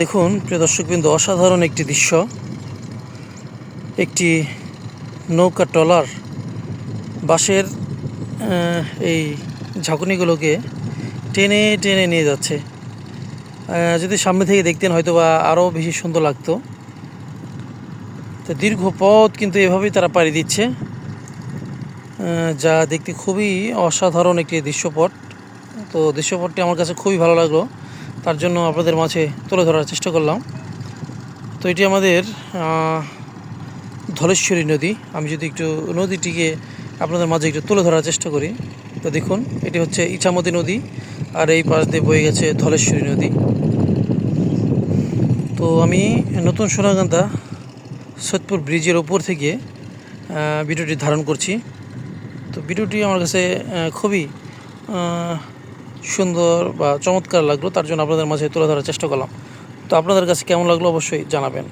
দেখুন প্রিয় দর্শকবৃন্দ, অসাধারণ একটি দৃশ্য। একটি নৌকা ট্রলার বাঁশের এই ঝাঁকুনিগুলোকে টেনে টেনে নিয়ে যাচ্ছে। যদি সামনে থেকে দেখতেন হয়তো বা আরও বেশি সুন্দর লাগতো। তো দীর্ঘ পথ কিন্তু এভাবেই তারা পাড়ি দিচ্ছে, যা দেখতে খুবই অসাধারণ একটি দৃশ্যপট। তো দৃশ্যপটটি আমার কাছে খুবই ভালো লাগলো, তার জন্য আপনাদের মাঝে তুলে ধরার চেষ্টা করলাম। তো এটি আমাদের ধলেশ্বরী নদী। আমি যদি একটু নদীটিকে আপনাদের মাঝে একটু তুলে ধরার চেষ্টা করি, তো দেখুন এটি হচ্ছে ইছামতি নদী, আর এই পাশ দিয়ে বয়ে গেছে ধলেশ্বরী নদী। তো আমি নতুন সোনাকান্দা সৈয়দপুর ব্রিজের ওপর থেকে ভিডিওটি ধারণ করছি। তো ভিডিওটি আমার কাছে খুবই সুন্দর বা চমৎকার লাগলো, তার জন্য আপনাদের মাঝে তুলে ধরার চেষ্টা করলাম। তো আপনাদের কাছে কেমন লাগলো অবশ্যই জানাবেন।